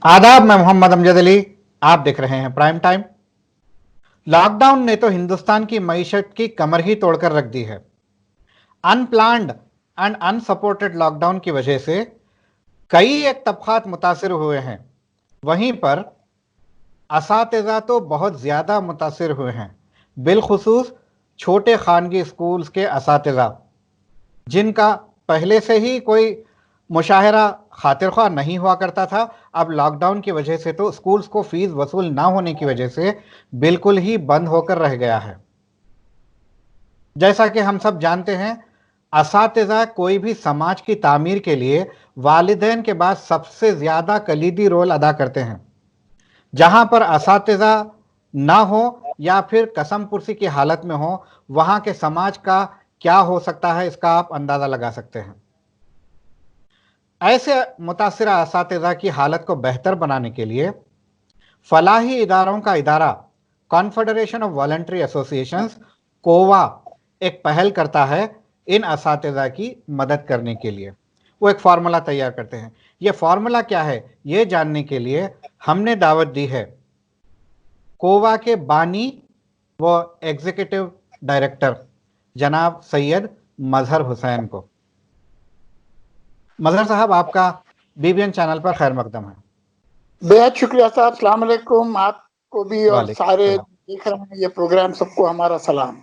आदाब, मैं मोहम्मद अमजद अली। आप देख रहे हैं प्राइम टाइम। लॉकडाउन ने तो हिंदुस्तान की मईशत की कमर ही तोड़कर रख दी है। अनप्लान्ड एंड अनसपोर्टेड लॉकडाउन की वजह से कई एक तबकात मुतासिर हुए हैं। वहीं पर असातिज़ा तो बहुत ज़्यादा मुतासिर हुए हैं, बिलखुसूस छोटे खानगी स्कूल्स के असातिज़ा, जिनका पहले से ही कोई मुशाहिरा खातिर ख्वाह नहीं हुआ करता था। अब लॉकडाउन की वजह से तो स्कूल्स को फीस वसूल ना होने की वजह से बिल्कुल ही बंद होकर रह गया है। जैसा कि हम सब जानते हैं, असातिज़ा कोई भी समाज की तामीर के लिए वालिदैन के बाद सबसे ज़्यादा कलीदी रोल अदा करते हैं। जहां पर असातिज़ा ना हो या फिर कसम पुरसी की हालत में हो, वहां के समाज का क्या हो सकता है, इसका आप अंदाज़ा लगा सकते हैं। ऐसे मुतासिरा असातिज़ा की हालत को बेहतर बनाने के लिए फलाही इदारों का इदारा कॉन्फेडरेशन ऑफ वॉलंटरी एसोसिएशंस कोवा एक पहल करता है इन असातिज़ा की मदद करने के लिए। वो एक फार्मूला तैयार करते हैं। ये फार्मूला क्या है, ये जानने के लिए हमने दावत दी है कोवा के बानी व एग्जीक्यूटिव डायरेक्टर जनाब सैयद मजहर हुसैन को। मजहर साहब, आपका बीबीएन चैनल पर खैर मकदम है। बेहद शुक्रिया साहब। अस्सलाम वालेकुम आपको भी और वालेकुम सारे सलाम। देख रहे हैं ये प्रोग्राम, सबको हमारा सलाम।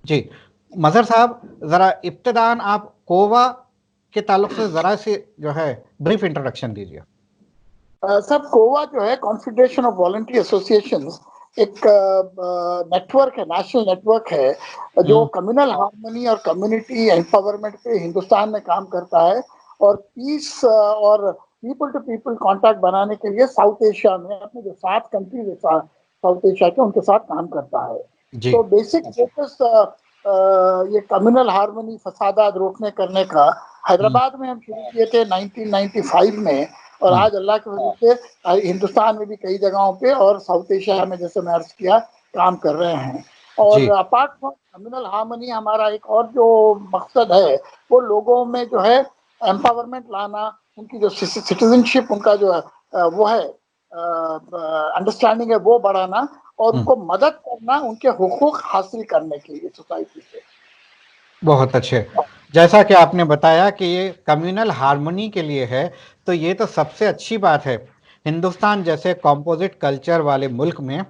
जी, मजहर साहब, ज़रा इब्तिदान आप कोवा के ताल्लुक से ज़रा सी जो है ब्रीफ इंट्रोडक्शन दीजिए। सब कोवा जो है कॉन्फेडरेशन ऑफ वॉलंटरी एसोसिएशन, एक नेटवर्क है, नेशनल नेटवर्क है जो कम्युनल हार्मनी और कम्युनिटी एम्पावरमेंट पे हिंदुस्तान में काम करता है और पीस और पीपल टू पीपल कांटेक्ट बनाने के लिए साउथ एशिया में अपने जो 7 कंट्रीज है साउथ एशिया के, उनके साथ काम करता है। जी। तो बेसिक फोकस ये कम्युनल हार्मनी, फसादात रोकने करने का हैदराबाद में हम शुरू किए थे 1995 में, और आज अल्लाह की वजह से हिंदुस्तान में भी कई जगहों पे और साउथ एशिया में, जैसे मैं अर्ज किया, काम कर रहे हैं। और जी। अपार्ट फ्रॉम कम्युनल हार्मनी, हमारा एक और जो मकसद है वो लोगों में जो है एम्पावरमेंट लाना, उनकी जो सिटीजनशिप, उनका जो वो है अंडरस्टैंडिंग है, वो बढ़ाना और उनको मदद करना उनके हुकूक हासिल करने के लिए सोसाइटी से। बहुत अच्छे। जैसा कि आपने बताया कि ये कम्युनल हार्मनी के लिए है, तो ये तो सबसे अच्छी बात है। हिंदुस्तान जैसे कॉम्पोजिट कल्चर वाले मुल्क में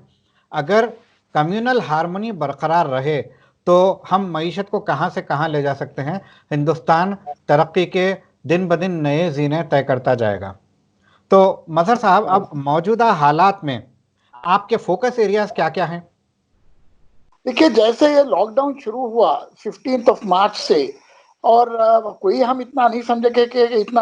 अगर कम्युनल हार्मनी बरकरार रहे तो हम मईशत को कहाँ से कहाँ ले जा सकते हैं। हिंदुस्तान तरक्की के दिन ब दिन नए जीने तय करता जाएगा। तो मजहर साहब, अब मौजूदा हालात में आपके फोकस एरियाज क्या क्या हैं? देखिए, जैसे ये लॉकडाउन शुरू हुआ 15 मार्च से, और कोई हम इतना नहीं समझे कि इतना,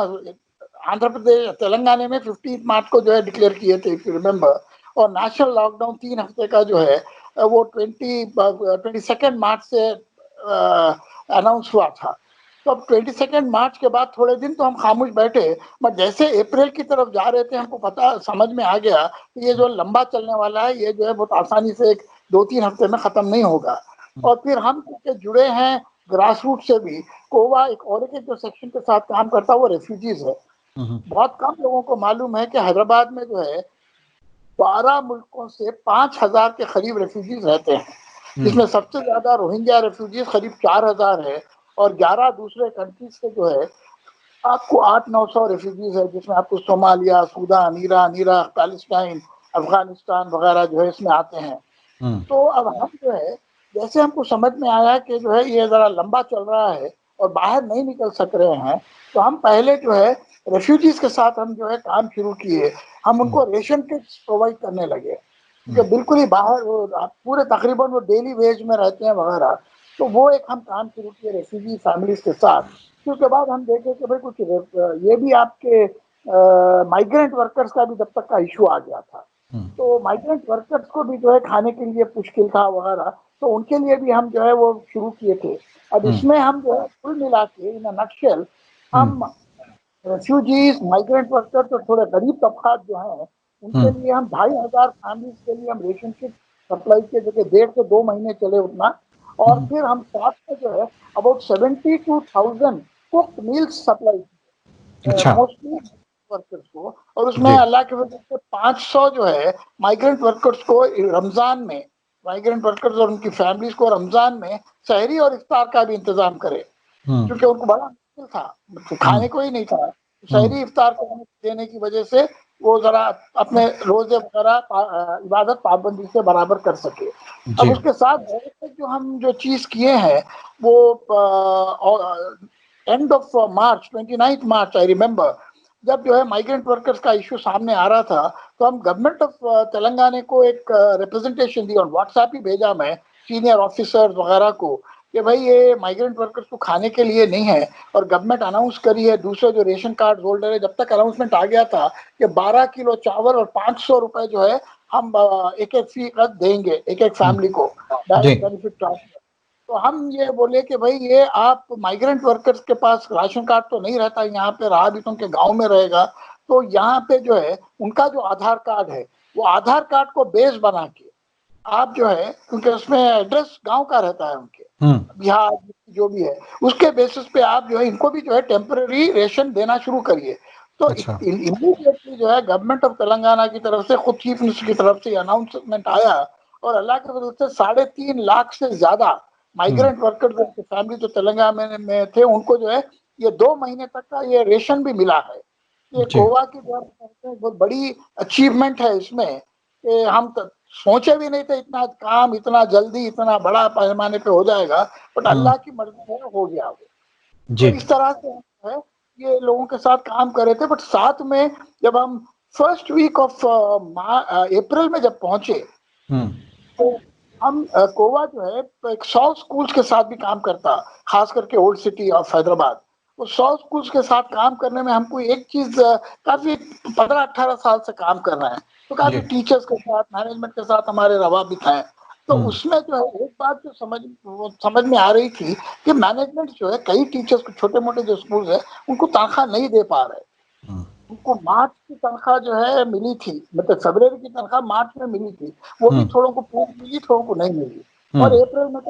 आंध्र प्रदेश तेलंगाना में 15 मार्च को जो है डिक्लेयर किए थे, इफ यू रिमेम्बर। और नेशनल लॉकडाउन 3 हफ्ते का जो है वो 22 मार्च से अनाउंस हुआ था। तो अब 22 मार्च के बाद थोड़े दिन तो हम खामोश बैठे, बट जैसे अप्रैल की तरफ जा रहे थे, हमको पता समझ में आ गया कि ये जो लंबा चलने वाला है, ये जो है बहुत आसानी से एक 2-3 हफ्ते में खत्म नहीं होगा। और फिर हम क्योंकि जुड़े हैं ग्रास रूट से भी, कोवा एक और एक जो सेक्शन के साथ काम करता है वो रेफ्यूजीज है। बहुत कम लोगों को मालूम है कि हैदराबाद में जो है 12 मुल्कों से 5,000 के करीब रेफ्यूजीज रहते हैं, जिसमें सबसे ज्यादा रोहिंग्या रेफ्यूजीज करीब 4,000 है, और 11 दूसरे कंट्रीज से जो है आपको 800-900 रेफ्यूजीज है, जिसमें आपको Somalia, Sudan, Iran, Iraq, Palestine, Afghanistan वगैरह जो है इसमें आते हैं। तो अब हम जो है, जैसे हमको समझ में आया कि जो है ये ज़रा लंबा चल रहा है और बाहर नहीं निकल सक रहे हैं, तो हम पहले जो है रेफ्यूजीज के साथ हम जो है काम शुरू किए। हम उनको रेशन किट्स प्रोवाइड करने लगे, क्योंकि बिल्कुल ही बाहर वो पूरे तकरीबन वो डेली वेज में रहते हैं वगैरह। तो वो एक हम काम शुरू किए रेफ्यूजी फैमिलीज के साथ। फिर उसके बाद हम देखे कि भाई कुछ ये भी आपके माइग्रेंट वर्कर्स का भी जब तक का इशू आ गया था, तो माइग्रेंट वर्कर्स को भी जो है खाने के लिए मुश्किल था वगैरह, तो उनके लिए भी हम जो है वो शुरू किए थे। अब इसमें हम जो है कुल मिला के इन नक्शल, हम रेफ्यूजीज, माइग्रेंट वर्कर्स और थोड़े गरीब तबकात जो हैं, उनके लिए हम 2,500 फैमिलीज के लिए हम रेशन किट सप्लाई किए, जो कि 1.5 से 2 महीने चले उतना। और फिर हम साथ में जो है अबाउट 72,000 कुक्ड मील्स सप्लाई किए, अच्छा। मोस्टली वर्कर्स को, और उसमें जी अल्लाह के वजह से 500 जो है माइग्रेंट वर्कर्स को रमजान में, माइग्रेंट वर्कर्स और उनकी फैमिलीज को रमजान में सहरी और इफ्तार का भी इंतजाम करे, हम्म क्योंकि उनको बड़ा मुश्किल था, तो खाने को ही नहीं था। हम्म सहरी इफ्तार देने की वजह से वो जरा अपने रोजे वगैरह इबादत पाबंदी से बराबर कर सके। अब जी उसके साथ जो हम जो चीज किए हैं वो end of March, 29 March I remember, जब जो है माइग्रेंट वर्कर्स का इशू सामने आ रहा था, तो हम गवर्नमेंट ऑफ तेलंगाना को एक रिप्रेजेंटेशन दी और व्हाट्सएप ही भेजा मैं सीनियर ऑफिसर्स वगैरह को कि भाई ये माइग्रेंट वर्कर्स को खाने के लिए नहीं है, और गवर्नमेंट अनाउंस करी है, दूसरे जो रेशन कार्ड होल्डर है, जब तक अनाउंसमेंट आ गया था कि 12 किलो चावल और 500 रुपए जो है हम एक एक फी का देंगे एक एक फैमिली को जी डायरेक्ट बेनिफिट ट्रांसफर। तो हम ये बोले कि भाई ये आप माइग्रेंट वर्कर्स के पास राशन कार्ड तो नहीं रहता, यहाँ पे रहा भी तो उनके गांव में रहेगा, तो यहाँ पे जो है उनका जो आधार कार्ड है वो आधार कार्ड को बेस बना के आप जो है, क्योंकि उसमें एड्रेस गांव का रहता है उनके, हम्म बिहार जो भी है, उसके बेसिस पे आप जो है इनको भी जो है टेम्पररी रेशन देना शुरू करिए। तो अच्छा इमीडिएटली जो है गवर्नमेंट ऑफ तेलंगाना की तरफ से, खुद चीफ मिनिस्टर की तरफ से अनाउंसमेंट आया, और अल्लाह की वजह से 3.5 लाख से ज्यादा हम्म माइग्रेंट वर्कर्स की फैमिली जो तेलंगाना में थे उनको जो है ये 2 महीने तक का ये रेशन भी मिला है। ये जी गोवा की जो है बहुत बड़ी अचीवमेंट है इसमें कि हम सोचे भी नहीं थे इतना काम इतना जल्दी इतना बड़ा पैमाने पे हो जाएगा, बट हम्म अल्लाह की मर्जी है हो गया वो। तो जी इस तरह से हम है ये लोगों के साथ काम कर रहे थे, बट साथ में जब हम फर्स्ट वीक ऑफ अप्रैल में जब पहुंचे, हम्म तो हम गोवा जो है तो एक 100 स्कूल्स के साथ भी काम करता, खास करके ओल्ड सिटी ऑफ हैदराबाद। तो 100 स्कूल्स के साथ काम करने में हमको एक चीज काफी 15-18 साल से काम कर रहे हैं, तो काफी जी टीचर्स के साथ मैनेजमेंट के साथ हमारे रवाबित हैं। तो हम्म उसमें जो है एक बात जो समझ में आ रही थी कि मैनेजमेंट जो है कई टीचर्स को, छोटे मोटे जो स्कूल है उनको तनख्वाह नहीं दे पा रहे। हम्म उनको मार्च की तनख्वाह जो है मिली थी, मतलब फरवरी की तनख्वाह मार्च में मिली थी, वो भी थोड़ों को पूरी मिली थोड़ों को नहीं मिली। और हम्म अप्रैल में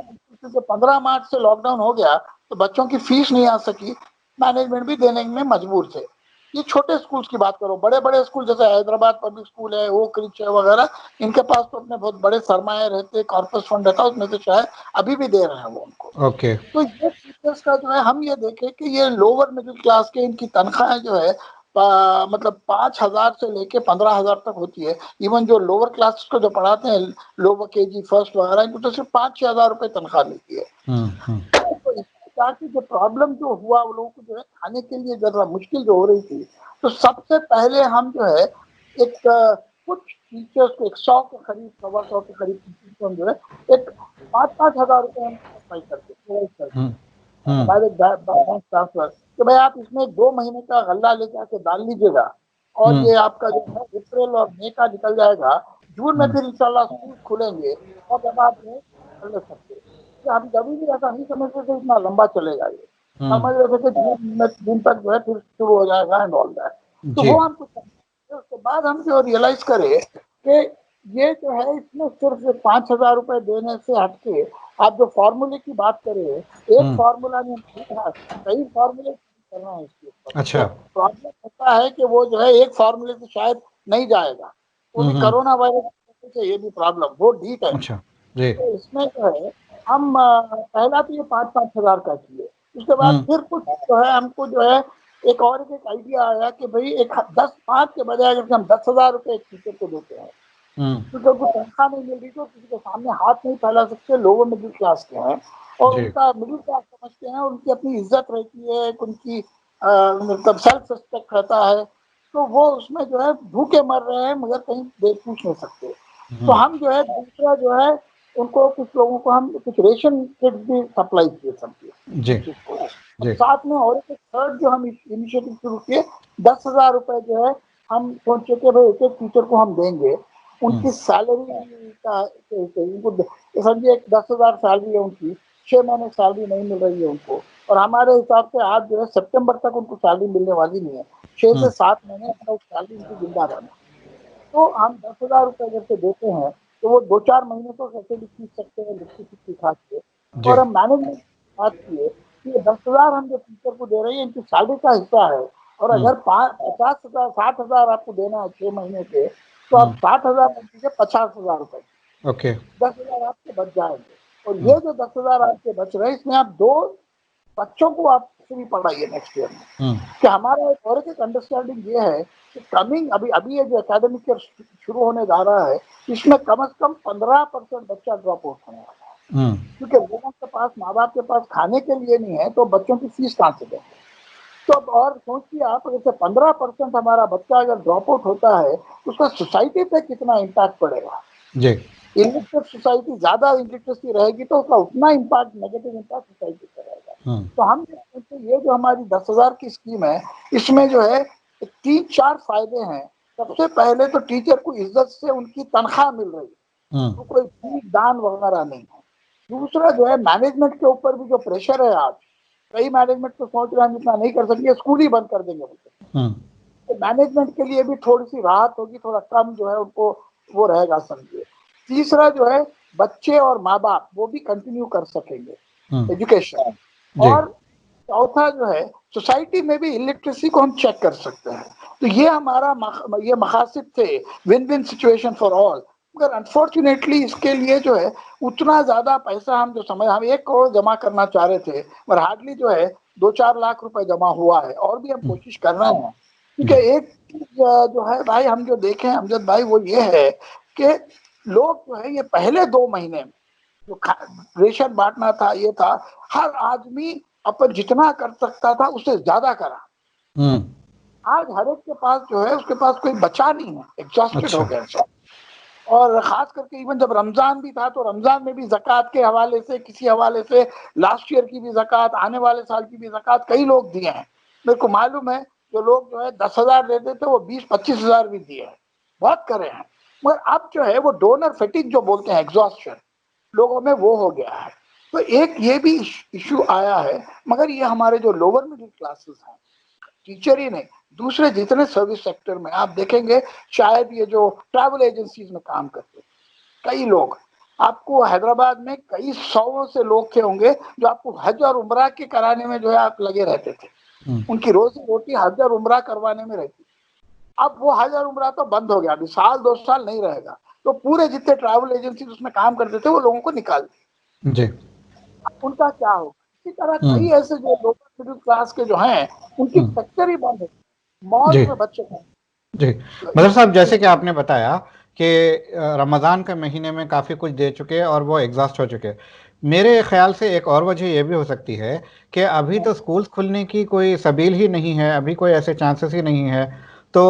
तो 15 मार्च से लॉकडाउन हो गया तो बच्चों की फीस नहीं आ सकी, मैनेजमेंट भी देने में मजबूर थे। ये छोटे स्कूल्स की बात करो, बड़े बड़े स्कूल जैसे हैदराबाद पब्लिक स्कूल है, ओक रिच है वगैरह, इनके पास तो अपने बहुत बड़े सरमाए रहते, कॉर्पस फंड रहता, उसमें से शायद अभी भी दे रहे हैं वो उनको। ओके तो ये टीचर्स का जो है हम ये देखें कि ये लोअर मिडिल क्लास के इनकी तनख्वाहें जो है मतलब 5,000 से लेके 15,000 तक होती है। इवन जो लोअर क्लास को जो पढ़ाते हैं, लोअर केजी फर्स्ट वगैरह, इनको तो सिर्फ 5-6 हजार रुपए तनख्वाह मिलती है। हम्म तो इस प्रकार की जो प्रॉब्लम जो हुआ वो लोगों को जो है खाने के लिए जरा मुश्किल जो हो रही थी, तो सबसे पहले हम जो है एक कुछ टीचर्स को 100 के करीब 125 के करीब टीचर्स को हम जो है एक 5-5 हजार रुपए हम प्रोवाइड करते हम्म हमारे बैंक ट्रांसफर, कि भाई आप इसमें 2 महीने का गल्ला लेके आके डाल लीजिएगा, और हम्म ये आपका जो है अप्रैल और मई का निकल जाएगा, जून में हम्म फिर इंशाल्लाह स्कूल खुलेंगे और जब आप ये कर ले सकते। कि हम कभी भी ऐसा नहीं समझते थे इतना लंबा चलेगा ये, समझ रहे थे कि जून तक जो है फिर शुरू हो जाएगा एंड ऑल दैट। तो जी वो हम कुछ समझते, उसके बाद हम जो रियलाइज करे कि ये जो है इसमें सिर्फ 5,000 रुपए देने से हटके आप जो फॉर्मूले की बात करें, एक हम्म फॉर्मूला में कई फॉर्मूले करना है इसके ऊपर, अच्छा तो प्रॉब्लम होता है कि वो जो है एक फॉर्मूले से शायद नहीं जाएगा, वो भी हम्म कोरोना वायरस से, ये भी प्रॉब्लम वो डीट है। अच्छा जी तो इसमें जो है हम पहला तो ये 5-5 हजार का किए, उसके बाद हम्म फिर कुछ जो है हमको जो है एक आइडिया आया कि भाई एक 10-5 के बजाय अगर हम 10,000 रुपए एक टीचर को देते हैं, हम्म क्योंकि उनको तनख्वाह नहीं मिल रही, तो किसी के सामने हाथ नहीं फैला सकते, लोअर मिडिल क्लास के हैं और जी उनका मिडिल क्लास समझते हैं, उनकी अपनी इज्जत रहती है, उनकी मतलब सेल्फ रिस्पेक्ट रहता है, तो वो उसमें जो है भूखे मर रहे हैं मगर कहीं दे पूछ नहीं सकते। तो हम्म हम जो है दूसरा जो है उनको कुछ लोगों को हम कुछ रेशन किट भी सप्लाई किए सबके जी टीचर्स को, और जी साथ में और एक थर्ड जो हम इनिशिएटिव शुरू किए, 10,000 रुपए जो है हम सोचे कि भाई एक एक टीचर को हम देंगे, हम्म उनकी सैलरी का उनको समझिए 10,000 सैलरी है उनकी, 6 महीने सैलरी नहीं मिल रही है उनको, और हमारे हिसाब से आज जो है सितंबर तक उनको सैलरी मिलने वाली नहीं है, 6 से 7 महीने तक सैलरी उनकी जिंदा रहना। तो हम 10,000 रुपए जैसे देते हैं तो वो 2-4 महीने तो कैसे भी खींच सकते हैं लिट्टी फिट्टी खा के। जी और हम मैनेजमेंट बात किए कि ये 10,000 हम जो टीचर को दे रहे हैं इनकी सैलरी का हिस्सा है, और अगर 50,000 60,000 आपको देना है 6 महीने के, तो आप 60,000 में दीजिए 50,000 रुपए, ओके 10,000 आपके बच जाएंगे। और ये जो 10,000 आपके बच रहे हैं, इसमें आप 2 बच्चों को आप फ्री पढ़ाइए नेक्स्ट ईयर में। कि हमारा एक और एक अंडरस्टैंडिंग ये है कि कमिंग अभी ये जो एकेडमिक ईयर शुरू होने जा रहा है, इसमें कम से कम 15% बच्चा ड्रॉप आउट होने वाला है। क्योंकि लोगों के पास, माँ बाप के पास खाने के लिए नहीं है, तो बच्चों की फीस कहाँ से देंगे? तो अब और सोचिए आप, जैसे 15% हमारा बच्चा अगर ड्रॉप आउट होता है, तो उसका सोसाइटी पे कितना इम्पैक्ट पड़ेगा। जी इलिटरेट सोसाइटी, ज्यादा इलिटरेसी रहेगी तो उसका उतना इम्पैक्ट, नेगेटिव इम्पैक्ट सोसाइटी पे रहेगा। तो हम ये जो हमारी 10,000 की स्कीम है, इसमें जो है 3-4 फायदे हैं। सबसे पहले तो टीचर को इज्जत से उनकी तनख्वाह मिल रही है, तो कोई भीख दान वगैरह नहीं है। दूसरा जो है, मैनेजमेंट के ऊपर भी जो प्रेशर है आज, कई मैनेजमेंट तो सोच रहे हैं इतना नहीं कर सकेंगे, स्कूल ही बंद कर देंगे बोलते। तो मैनेजमेंट के लिए भी थोड़ी सी राहत होगी, थोड़ा कम जो है उनको वो रहेगा, समझिए। तीसरा जो है, बच्चे और माँ बाप वो भी कंटिन्यू कर सकेंगे एजुकेशन। और चौथा जो है, सोसाइटी में भी इलिटरेसी को हम चेक कर सकते हैं। तो ये हमारा ये मकासद थे, win win situation for all. मगर अनफॉर्चुनेटली इसके लिए जो है उतना ज्यादा पैसा हम हम 1 करोड़ जमा करना चाह रहे थे, पर हार्डली जो है 2-4 लाख रुपए जमा हुआ है, और भी हम कोशिश कर रहे हैं। क्योंकि एक चीज जो है भाई, हम जो देखें अमजद भाई, वो ये है कि लोग जो है ये पहले 2 महीने में जो रेशन बांटना था, ये था, हर आदमी अपन जितना कर सकता था उससे ज्यादा करा। आज हर एक के पास जो है, उसके पास कोई बचा नहीं है, एग्जॉस्टेड हो गया सब। और खास करके इवन जब रमजान भी था, तो रमजान में भी ज़कात के हवाले से, किसी हवाले से, लास्ट ईयर की भी ज़कात, आने वाले साल की भी ज़कात कई लोग दिए हैं। मेरे को मालूम है जो लोग जो है 10,000 देते थे, वो 20-25,000 भी दिए हैं, बहुत करे हैं। मगर अब जो है वो डोनर फेटिक जो बोलते हैं, एग्जॉस्शन लोगों में वो हो गया है। तो एक ये भी इशू आया है। मगर ये हमारे जो लोअर मिडिल क्लासेस हैं, टीचर ही नहीं, दूसरे जितने सर्विस सेक्टर में आप देखेंगे, शायद ये जो ट्रैवल एजेंसीज में काम करते हैं कई लोग, आपको हैदराबाद में कई 100 से लोग थे होंगे जो आपको हज और उम्रा के कराने में जो है आप लगे रहते थे। उनकी रोजी रोटी हज और उम्रा करवाने में रहती। अब वो हज और उम्रा तो बंद हो गया, अभी 1-2 साल नहीं रहेगा। तो पूरे जितने ट्रैवल एजेंसी उसमें काम करते थे, वो लोगों को निकाल दिए। उनका क्या होगा? इसी तरह कई ऐसे जो लोअर मिडिल क्लास के जो हैं, उनकी फैक्ट्री ही बंद है, मॉल में बच्चे हैं। जी मदर साहब, जैसे कि आपने बताया कि रमज़ान के महीने में काफ़ी कुछ दे चुके हैं और वो एग्जॉस्ट हो चुके हैं। मेरे ख्याल से एक और वजह ये भी हो सकती है कि अभी तो स्कूल्स खुलने की कोई सबील ही नहीं है, अभी कोई ऐसे चांसेस ही नहीं है। तो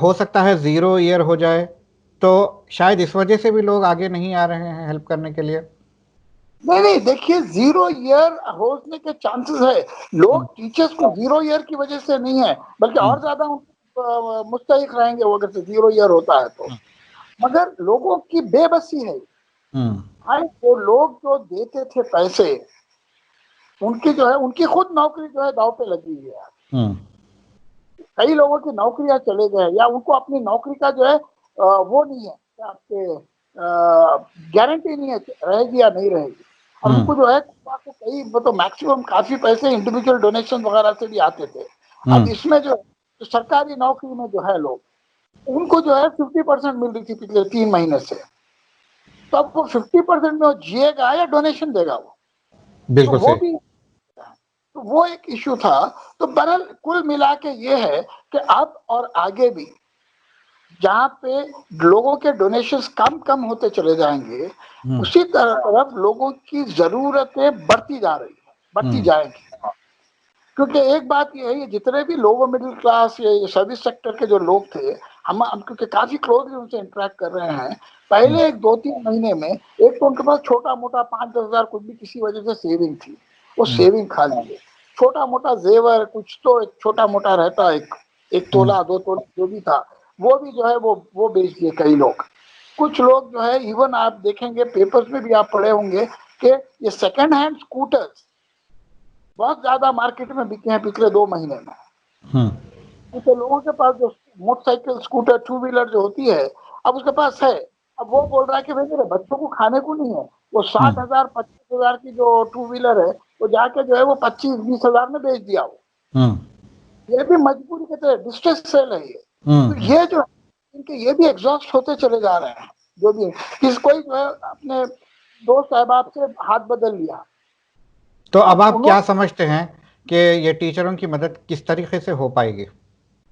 हो सकता है 0 ईयर हो जाए, तो शायद इस वजह से भी लोग आगे नहीं आ रहे हैं हेल्प करने के लिए। नहीं, देखिए 0 ईयर होने के चांसेस है। लोग टीचर्स को 0 ईयर की वजह से नहीं है, बल्कि और ज्यादा मुस्तैक रहेंगे वो अगर 0 ईयर होता है तो। मगर लोगों की बेबसी है। भाई वो लोग जो देते थे पैसे, उनकी जो है, उनकी खुद नौकरी जो है दांव पे लगी हुई है। कई लोगों की नौकरियां चले गए, या उनको अपनी नौकरी का जो है वो नहीं है, आपके गारंटी नहीं है रहेगी या नहीं रहेगी। और उनको जो है कई तो मैक्सिमम काफी पैसे इंडिविजुअल डोनेशन वगैरह से भी आते थे। अब इसमें जो सरकारी नौकरी में जो है लोग, उनको जो है 50% मिल रही थी पिछले 3 महीने से। तो अब वो 50% में वो जिएगा या डोनेशन देगा वो? तो वो भी, तो वो एक इशू था। तो बहरहाल कुल मिला के ये है कि अब और आगे भी जहाँ पे लोगों के डोनेशंस कम कम होते चले जाएंगे, उसी तरफ लोगों की जरूरतें बढ़ती जा रही है, बढ़ती जाएंगी। क्योंकि एक बात ये है, जितने भी लोअर मिडिल क्लास या सर्विस सेक्टर के जो लोग थे, हम क्योंकि काफी क्लोजली उनसे इंटरेक्ट कर रहे हैं, पहले 1-2-3 महीने में एक तो उनके पास छोटा मोटा 5-10 हजार कुछ भी किसी वजह से सेविंग थी, वो सेविंग खा लिए। छोटा मोटा जेवर कुछ तो एक छोटा मोटा रहता, एक तोला 2 तोला जो भी था, वो भी जो है वो बेच दिए कई लोग। कुछ लोग जो है, इवन आप देखेंगे पेपर्स में भी आप पढ़े होंगे कि ये सेकेंड हैंड स्कूटर्स बहुत ज्यादा मार्केट में बिके हैं पिछले 2 महीने में। तो लोगों के पास जो मोटरसाइकिल, स्कूटर, 2 व्हीलर जो होती है, अब उसके पास है। अब वो बोल रहा है कि भाई मेरे बच्चों को खाने को नहीं है, वो 60,000 25,000 की जो 2 व्हीलर है, वो जाके जो है वो 25-20 हजार में बेच दिया वो। ये भी मजबूरी के तरह डिस्ट्रेस सेल है ये। तो ये जो इनके ये भी एग्जॉस्ट होते चले जा रहे हैं, जो भी किस कोई जो है अपने दोस्त अहबाब से हाथ बदल लिया। तो अब आप क्या उन्होंने समझते हैं कि ये टीचरों की मदद किस तरीके से हो पाएगी?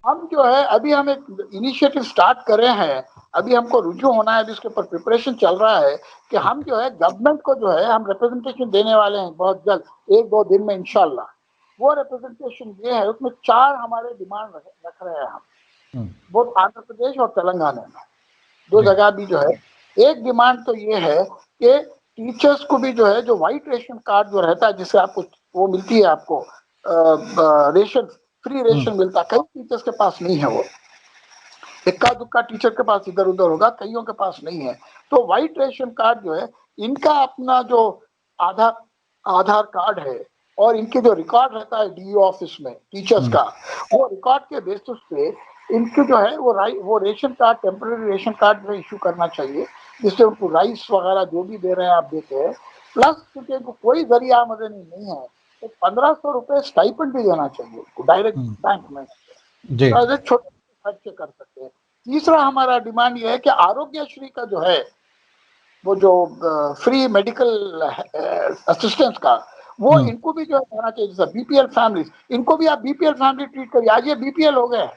हम जो है अभी हम एक इनिशिएटिव स्टार्ट कर रहे हैं, अभी हमको रुजू होना है, अभी उसके ऊपर प्रिपरेशन चल रहा है कि हम जो है गवर्नमेंट को जो है हम रिप्रेजेंटेशन देने वाले हैं बहुत जल्द, 1-2 दिन में इंशाल्लाह। वो रिप्रेजेंटेशन ये है, उसमें 4 हमारे डिमांड रख रहे हैं हम, बहुत आंध्र प्रदेश और तेलंगाना में 2 जगह भी जो है। एक डिमांड तो ये है कि टीचर्स को भी जो है जो व्हाइट रेशन कार्ड जो रहता है, जिससे आपको वो मिलती है, आपको रेशन, फ्री रेशन मिलता है, कई टीचर्स के पास नहीं है वो, इक्का दुक्का टीचर के पास इधर उधर होगा, कईयों के पास नहीं है। तो व्हाइट रेशन कार्ड जो है, इनका अपना जो आधार कार्ड है और इनके जो रिकॉर्ड रहता है डीईओ ऑफिस में टीचर्स का, वो रिकॉर्ड के बेसिस पे इनके जो है वो ration card, temporary ration card जो इशू करना चाहिए, जिससे उनको राइस वगैरह जो भी दे रहे हैं आप देते हैं। प्लस क्योंकि इनको कोई जरिया आमदनी नहीं है, तो 1500 रुपये स्टाइपेंड भी देना चाहिए उनको डायरेक्ट बैंक में, छोटे खर्चे कर सकते हैं। तीसरा हमारा डिमांड ये है कि आरोग्यश्री का जो है, वो जो फ्री मेडिकल असिस्टेंस का, वो इनको भी जो है होना चाहिए, जैसे बीपीएल फैमिली, इनको भी आप बीपीएल फैमिली ट्रीट करिए, आज ये बीपीएल हो गए,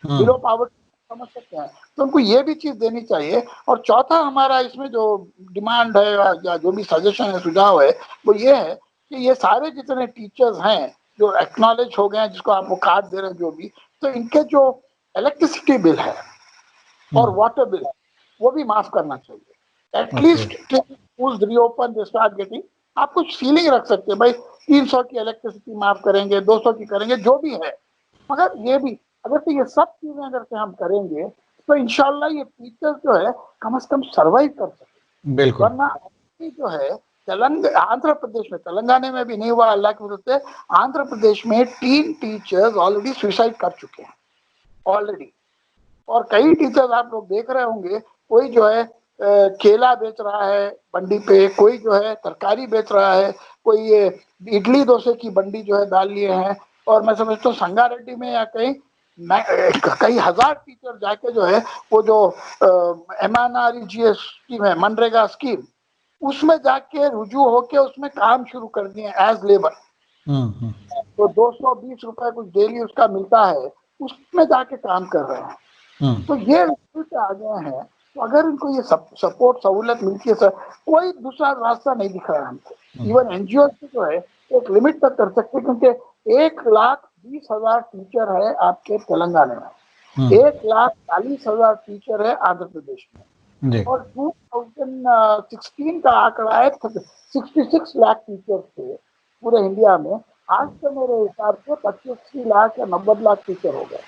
बिलो पावर्टी समझ सकते हैं, तो उनको ये भी चीज देनी चाहिए। और चौथा हमारा इसमें जो डिमांड है या जो भी सजेशन है, सुझाव है, वो ये है कि ये सारे जितने टीचर्स हैं जो एक्नॉलेज हो गए हैं, जिसको आप वो कार्ड दे रहे हैं जो भी, तो इनके जो इलेक्ट्रिसिटी बिल है और वाटर बिल है, वो भी माफ करना चाहिए। At least reopen they start getting, आप कुछ सीलिंग रख सकते हैं भाई, 300 की इलेक्ट्रिसिटी माफ करेंगे, 200 की करेंगे, जो भी है, मगर ये भी अगर तो ये सब चीजें अगर से हम करेंगे तो इंशाल्लाह ये टीचर्स जो है कम से कम सर्वाइव कर सके। बिल्कुल। वरना जो है आंध्र प्रदेश में, तेलंगाना में भी नहीं हुआ अल्लाह की मदद से, आंध्र प्रदेश में 3 टीचर्स ऑलरेडी सुसाइड कर चुके हैं ऑलरेडी। और कई टीचर्स आप लोग देख रहे होंगे, कोई जो है केला बेच रहा है मंडी पे, कोई जो है तरकारी बेच रहा है, कोई ये इडली डोसे की बंडी जो है डाल लिए हैं। और मैं समझता हूँ संगारेड्डी में या कहीं कई हजार टीचर जाके जो है वो जो MNREGA स्कीम है, मनरेगा स्कीम, उसमें जाके रुजू होके उसमें काम शुरू कर दिए एज लेबर। तो 220 रुपए कुछ डेली उसका मिलता है, उसमें जाके काम कर रहे हैं। तो ये आ गए हैं। तो अगर इनको ये सपोर्ट सहूलत मिलती है सर, कोई दूसरा रास्ता नहीं दिख रहा है हमको। इवन एनजीओ जो है एक लिमिट तक कर सकते, क्योंकि 1,20,000 टीचर है आपके तेलंगाना में, 1,40,000 टीचर है आंध्र प्रदेश में, और 2016 का आंकड़ा है 66 लाख टीचर थे पूरे इंडिया में। आज तो मेरे हिसाब से 25 लाख या 90 लाख टीचर हो गए।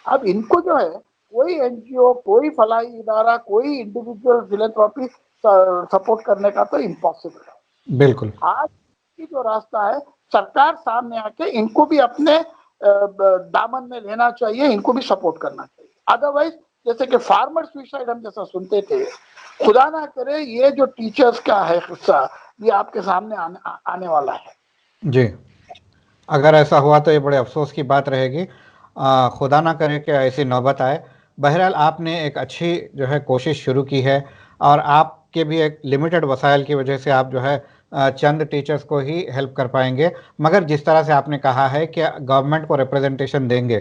अब इनको जो है कोई एनजीओ, कोई फलाई इदारा, कोई इंडिविजुअल फिलैंथ्रोपी सपोर्ट करने का तो इम्पॉसिबल है। बिल्कुल। आज की जो रास्ता है, सरकार सामने आके इनको भी अपने दामन में लेना चाहिए, इनको भी सपोर्ट करना चाहिए। अदरवाइज जैसे कि फार्मर सुसाइड हम जैसा सुनते थे, खुदा ना करे ये जो टीचर्स का है किस्सा, ये आपके सामने आने वाला है। जी, अगर ऐसा हुआ तो ये बड़े अफसोस की बात रहेगी। खुदा ना करे कि ऐसी नौबत आए। बहरहाल आपने एक अच्छी जो है कोशिश शुरू की है, और आपके भी एक लिमिटेड वसाइल की वजह से आप जो है चंद टीचर्स को ही हेल्प कर पाएंगे। मगर जिस तरह से आपने कहा है कि गवर्नमेंट को रिप्रेजेंटेशन देंगे,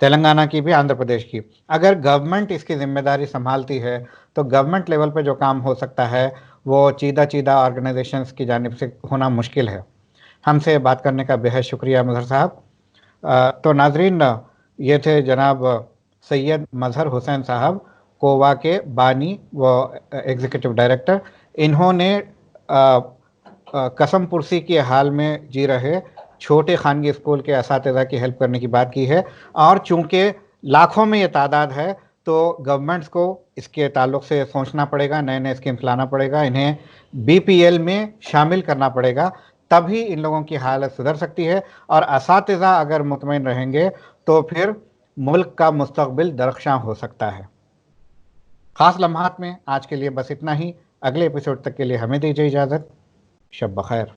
तेलंगाना की भी, आंध्र प्रदेश की, अगर गवर्नमेंट इसकी जिम्मेदारी संभालती है तो गवर्नमेंट लेवल पे जो काम हो सकता है वो चीदा चीदा ऑर्गेनाइजेशंस की जानिब से होना मुश्किल है। हमसे बात करने का बेहद शुक्रिया मजहर साहब। तो नाजरीन, ये थे जनाब सैयद मजहर हुसैन साहब, कोवा के बानी व एग्जीक्यूटिव डायरेक्टर। इन्होंने कसम पुरसी के हाल में जी रहे छोटे खानगी स्कूल के असातिज़ा की हेल्प करने की बात की है। और चूँकि लाखों में ये तादाद है, तो गवर्नमेंट्स को इसके ताल्लुक़ से सोचना पड़ेगा, नए नए स्कीम्स लाना पड़ेगा, इन्हें BPL में शामिल करना पड़ेगा, तभी इन लोगों की हालत सुधर सकती है। और असातिज़ा अगर मुतमईन रहेंगे तो फिर मुल्क का मुस्तकबिल दरख्शां हो सकता है। ख़ास लम्हात में आज के लिए बस इतना ही। अगले एपिसोड तक के लिए हमें दीजिए इजाज़त। शब बखैर।